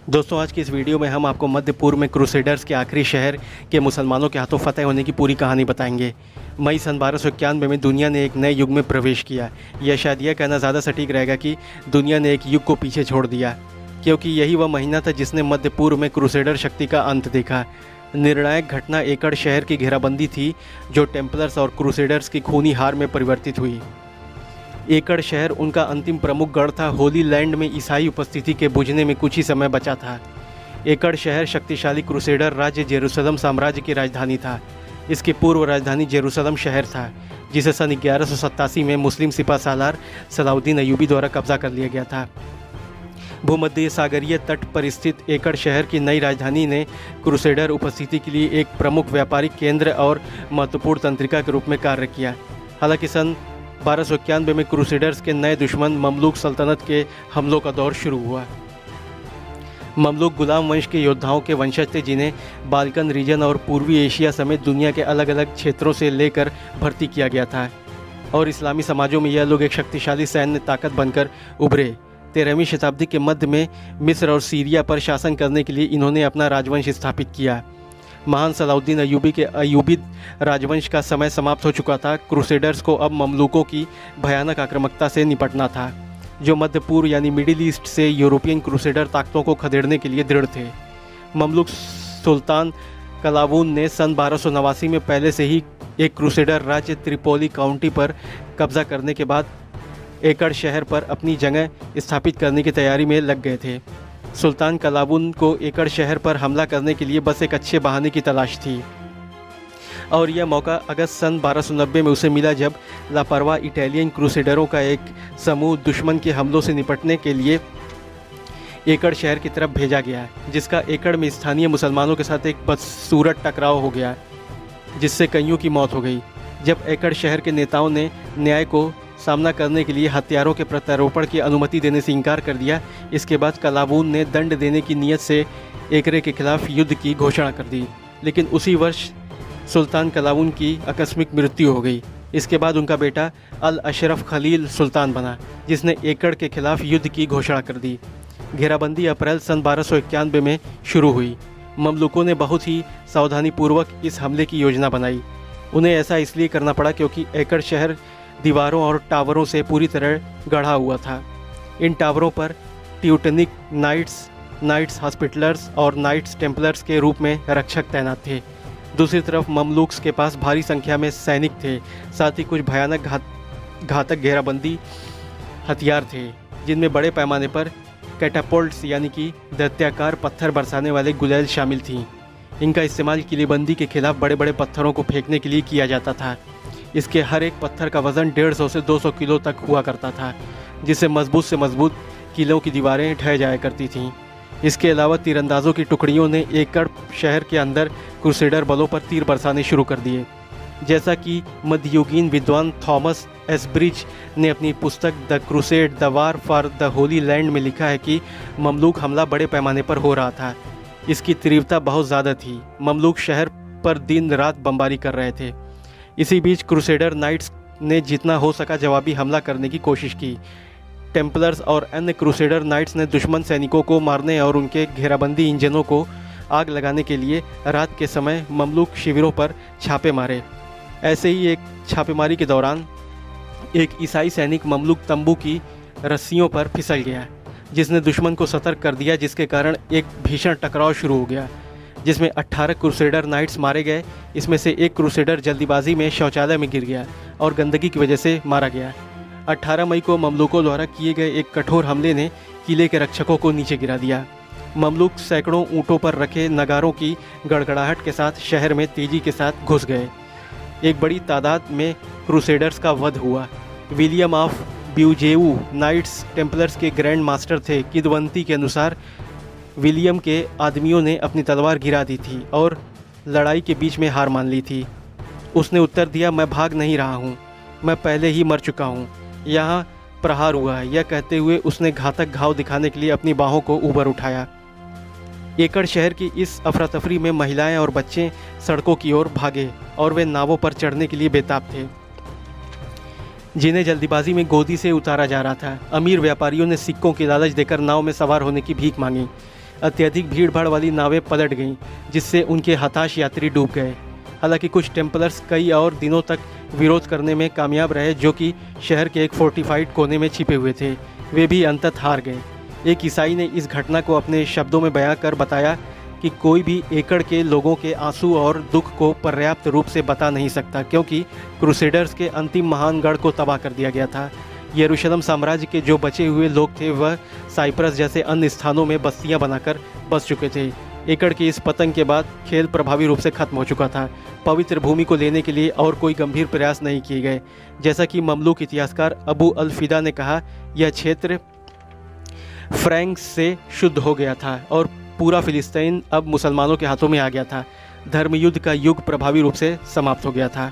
दोस्तों, आज की इस वीडियो में हम आपको मध्य पूर्व में क्रूसेडर्स के आखिरी शहर के मुसलमानों के हाथों फतह होने की पूरी कहानी बताएंगे। मई सन 1291 में दुनिया ने एक नए युग में प्रवेश किया। यह शायद यह कहना ज़्यादा सटीक रहेगा कि दुनिया ने एक युग को पीछे छोड़ दिया, क्योंकि यही वह महीना था जिसने मध्य पूर्व में क्रूसेडर शक्ति का अंत देखा। निर्णायक घटना एकड़ शहर की घेराबंदी थी, जो टेम्पलर्स और क्रूसेडर्स की खूनी हार में परिवर्तित हुई। एकड़ शहर उनका अंतिम प्रमुख गढ़ था। होली लैंड में ईसाई उपस्थिति के बुझने में कुछ ही समय बचा था। एकड़ शहर शक्तिशाली क्रूसेडर राज्य जेरूसलम साम्राज्य की राजधानी था। इसकी पूर्व राजधानी जेरूसलम शहर था, जिसे सन 1187 में मुस्लिम सिपा सालार सलाउद्दीन अयूबी द्वारा कब्जा कर लिया गया था। भूमध्य सागरीय तट पर स्थित एकड़ शहर की नई राजधानी ने क्रूसेडर उपस्थिति के लिए एक प्रमुख व्यापारिक केंद्र और महत्वपूर्ण तंत्रिका के रूप में कार्य किया। हालांकि सन 1291 में क्रूसेडर्स के नए दुश्मन ममलूक सल्तनत के हमलों का दौर शुरू हुआ। ममलूक गुलाम वंश के योद्धाओं के वंशज थे, जिन्हें बाल्कन रीजन और पूर्वी एशिया समेत दुनिया के अलग अलग क्षेत्रों से लेकर भर्ती किया गया था, और इस्लामी समाजों में यह लोग एक शक्तिशाली सैन्य ताकत बनकर उभरे। 13वीं शताब्दी के मध्य में मिस्र और सीरिया पर शासन करने के लिए इन्होंने अपना राजवंश स्थापित किया। महान सलाउद्दीन अयूबी के अयूबिद राजवंश का समय समाप्त हो चुका था। क्रूसेडर्स को अब ममलूकों की भयानक आक्रामकता से निपटना था, जो मध्य पूर्व यानी मिडिल ईस्ट से यूरोपियन क्रूसेडर ताकतों को खदेड़ने के लिए दृढ़ थे। ममलूक सुल्तान कलावून ने सन 1289 में पहले से ही एक क्रूसेडर राज्य त्रिपोली काउंटी पर कब्जा करने के बाद एकड़ शहर पर अपनी जगह स्थापित करने की तैयारी में लग गए थे। सुल्तान कलावून को एकड़ शहर पर हमला करने के लिए बस एक अच्छे बहाने की तलाश थी, और यह मौका अगस्त सन 1290 में उसे मिला, जब लापरवाह इटालियन क्रूसेडरों का एक समूह दुश्मन के हमलों से निपटने के लिए एकड़ शहर की तरफ भेजा गया, जिसका एकड़ में स्थानीय मुसलमानों के साथ एक बदसूरत टकराव हो गया, जिससे कईयों की मौत हो गई। जब एकड़ शहर के नेताओं ने न्याय को सामना करने के लिए हथियारों के प्रत्यारोपण की अनुमति देने से इनकार कर दिया, इसके बाद कलावून ने दंड देने की नीयत से एकरे के खिलाफ युद्ध की घोषणा कर दी। लेकिन उसी वर्ष सुल्तान कलावून की आकस्मिक मृत्यु हो गई। इसके बाद उनका बेटा अल अशरफ खलील सुल्तान बना, जिसने एकड़ के खिलाफ युद्ध की घोषणा कर दी। घेराबंदी अप्रैल सन 1291 में शुरू हुई। ममलूकों ने बहुत ही सावधानीपूर्वक इस हमले की योजना बनाई। उन्हें ऐसा इसलिए करना पड़ा क्योंकि एकड़ शहर दीवारों और टावरों से पूरी तरह गढ़ा हुआ था। इन टावरों पर ट्यूटनिक नाइट्स हॉस्पिटलर्स और नाइट्स टेम्पलर्स के रूप में रक्षक तैनात थे। दूसरी तरफ ममलूक्स के पास भारी संख्या में सैनिक थे, साथ ही कुछ भयानक घातक घेराबंदी हथियार थे, जिनमें बड़े पैमाने पर कैटापोल्ट्स यानी कि दैत्याकार पत्थर बरसाने वाले गुलेल शामिल थीं। इनका इस्तेमाल किलेबंदी के खिलाफ बड़े बड़े पत्थरों को फेंकने के लिए किया जाता था। इसके हर एक पत्थर का वज़न 150 से 200 किलो तक हुआ करता था, जिससे मजबूत से मजबूत किलों की दीवारें ढह जाया करती थीं। इसके अलावा तीरंदाजों की टुकड़ियों ने एकड़ शहर के अंदर क्रूसेडर बलों पर तीर बरसाने शुरू कर दिए। जैसा कि मध्ययुगीन विद्वान थॉमस एस्ब्रिज ने अपनी पुस्तक the crusade the war for the Holi land में लिखा है कि ममलूक हमला बड़े पैमाने पर हो रहा था। इसकी तीव्रता बहुत ज़्यादा थी। ममलूक शहर पर दिन रात बमबारी कर रहे थे। इसी बीच क्रूसेडर नाइट्स ने जितना हो सका जवाबी हमला करने की कोशिश की। टेम्पलर्स और अन्य क्रूसेडर नाइट्स ने दुश्मन सैनिकों को मारने और उनके घेराबंदी इंजनों को आग लगाने के लिए रात के समय ममलूक शिविरों पर छापे मारे। ऐसे ही एक छापेमारी के दौरान एक ईसाई सैनिक ममलूक तंबू की रस्सियों पर फिसल गया, जिसने दुश्मन को सतर्क कर दिया, जिसके कारण एक भीषण टकराव शुरू हो गया, जिसमें 18 क्रूसेडर नाइट्स मारे गए। इसमें से एक क्रूसेडर जल्दीबाजी में शौचालय में गिर गया और गंदगी की वजह से मारा गया। 18 मई को ममलूकों द्वारा किए गए एक कठोर हमले ने किले के रक्षकों को नीचे गिरा दिया। ममलूक सैकड़ों ऊँटों पर रखे नगारों की गड़गड़ाहट के साथ शहर में तेजी के साथ घुस गए। एक बड़ी तादाद में क्रूसेडर्स का वध हुआ। विलियम ऑफ ब्यूजेऊ नाइट्स टेम्पलर्स के ग्रैंड मास्टर थे। किदवंती के अनुसार विलियम के आदमियों ने अपनी तलवार गिरा दी थी और लड़ाई के बीच में हार मान ली थी। उसने उत्तर दिया, मैं भाग नहीं रहा हूँ, मैं पहले ही मर चुका हूँ, यहाँ प्रहार हुआ है। यह कहते हुए उसने घातक घाव दिखाने के लिए अपनी बाहों को ऊपर उठाया। एकड़ शहर की इस अफरा तफरी में महिलाएं और बच्चे सड़कों की ओर भागे, और वे नावों पर चढ़ने के लिए बेताब थे, जिन्हें जल्दीबाजी में गोदी से उतारा जा रहा था। अमीर व्यापारियों ने सिक्कों की लालच देकर नाव में सवार होने की भीख मांगी। अत्यधिक भीड़भाड़ वाली नावें पलट गईं, जिससे उनके हताश यात्री डूब गए। हालांकि कुछ टेम्पलर्स कई और दिनों तक विरोध करने में कामयाब रहे, जो कि शहर के एक फोर्टिफाइड कोने में छिपे हुए थे। वे भी अंततः हार गए। एक ईसाई ने इस घटना को अपने शब्दों में बयां कर बताया कि कोई भी एकड़ के लोगों के आंसू और दुख को पर्याप्त रूप से बता नहीं सकता, क्योंकि क्रूसेडर्स के अंतिम महान गढ़ को तबाह कर दिया गया था। यरूशलेम साम्राज्य के जो बचे हुए लोग थे वह साइप्रस जैसे अन्य स्थानों में बस्तियां बनाकर बस चुके थे। एकड़ के इस पतन के बाद खेल प्रभावी रूप से खत्म हो चुका था। पवित्र भूमि को लेने के लिए और कोई गंभीर प्रयास नहीं किए गए। जैसा कि ममलूक इतिहासकार अबू अल फिदा ने कहा, यह क्षेत्र फ्रैंक्स से शुद्ध हो गया था और पूरा फिलिस्तीन अब मुसलमानों के हाथों में आ गया था। धर्मयुद्ध का युग प्रभावी रूप से समाप्त हो गया था।